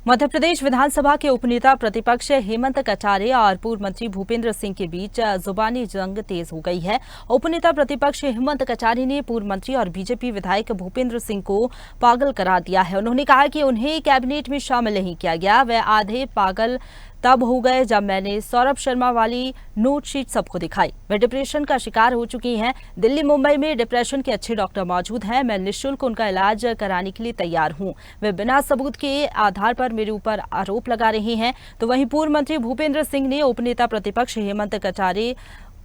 मध्य प्रदेश विधानसभा के उपनेता प्रतिपक्ष हेमंत कचारे और पूर्व मंत्री भूपेंद्र सिंह के बीच जुबानी जंग तेज हो गई है। उपनेता प्रतिपक्ष हेमंत कचारे ने पूर्व मंत्री और बीजेपी विधायक भूपेंद्र सिंह को पागल करार दिया है। उन्होंने कहा कि उन्हें कैबिनेट में शामिल नहीं किया गया। वे आधे पागल तब हो गए जब मैंने सौरभ शर्मा वाली नोटशीट सबको दिखाई। वे डिप्रेशन का शिकार हो चुकी हैं। दिल्ली मुंबई में डिप्रेशन के अच्छे डॉक्टर मौजूद हैं। मैं निःशुल्क उनका इलाज कराने के लिए तैयार हूं। वे बिना सबूत के आधार पर मेरे ऊपर आरोप लगा रहे हैं। तो वहीं पूर्व मंत्री भूपेंद्र सिंह ने उपनेता प्रतिपक्ष हेमंत कचारे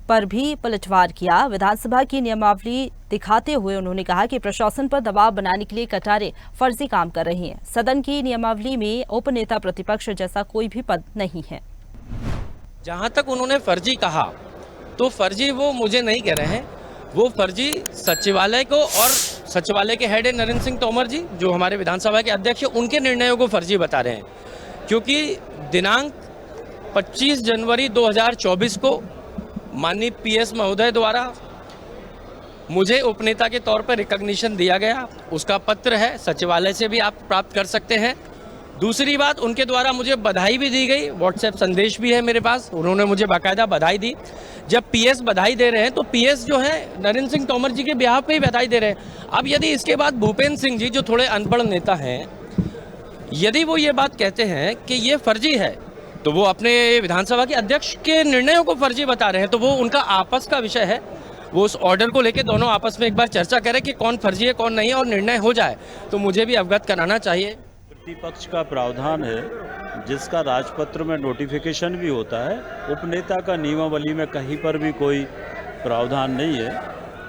पर भी पलटवार किया। विधानसभा की नियमावली दिखाते हुए उन्होंने कहा कि प्रशासन पर दबाव बनाने के लिए कचारे फर्जी काम कर रहे हैं। सदन की नियमावली में उपनेता प्रतिपक्ष जैसा कोई भी पद नहीं है। जहां तक उन्होंने फर्जी कहा तो फर्जी वो मुझे नहीं कह रहे हैं, वो फर्जी सचिवालय को और सचिवालय के हेड नरेंद्र सिंह तोमर जी जो हमारे विधानसभा के अध्यक्ष उनके निर्णयों को फर्जी बता रहे हैं। क्योंकि दिनांक 25 जनवरी 2024 को माननीय पीएस महोदय द्वारा मुझे उपनेता के तौर पर रिकॉग्निशन दिया गया। उसका पत्र है, सचिवालय से भी आप प्राप्त कर सकते हैं। दूसरी बात, उनके द्वारा मुझे बधाई भी दी गई, व्हाट्सएप संदेश भी है मेरे पास, उन्होंने मुझे बाकायदा बधाई दी। जब पीएस बधाई दे रहे हैं तो पीएस जो है नरेंद्र सिंह तोमर जी के बिहाफ पे ही बधाई दे रहे हैं। अब यदि इसके बाद भूपेंद्र सिंह जी जो थोड़े अनपढ़ नेता हैं, यदि वो ये बात कहते हैं कि ये फर्जी है तो वो अपने विधानसभा के अध्यक्ष के निर्णयों को फर्जी बता रहे हैं। तो वो उनका आपस का विषय है, वो उस ऑर्डर को लेके दोनों आपस में एक बार चर्चा करें कि कौन फर्जी है कौन नहीं है और निर्णय हो जाए तो मुझे भी अवगत कराना चाहिए। प्रतिपक्ष का प्रावधान है जिसका राजपत्र में नोटिफिकेशन भी होता है। उपनेता का नियमावली में कहीं पर भी कोई प्रावधान नहीं है।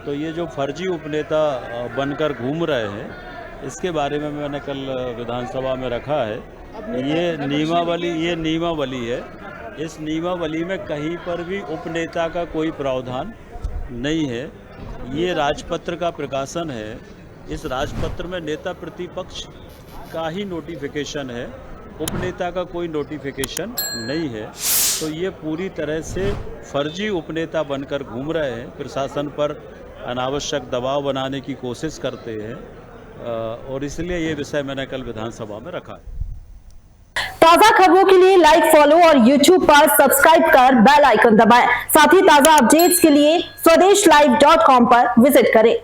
तो ये जो फर्जी उपनेता बनकर घूम रहे हैं इसके बारे में मैंने कल विधानसभा में रखा है। ये नियमावली है। इस नियमावली में कहीं पर भी उपनेता का कोई प्रावधान नहीं है। ये राजपत्र का प्रकाशन है। इस राजपत्र में नेता प्रतिपक्ष का ही नोटिफिकेशन है, उपनेता का कोई नोटिफिकेशन नहीं है। तो ये पूरी तरह से फर्जी उपनेता बनकर घूम रहे हैं, प्रशासन पर अनावश्यक दबाव बनाने की कोशिश करते हैं और इसलिए ये विषय मैंने कल विधानसभा में रखा है। ताजा खबरों के लिए लाइक, फॉलो और YouTube पर सब्सक्राइब कर बेल आइकन दबाएं। साथ ही ताजा अपडेट्स के लिए swedeshlive.com पर विजिट करें।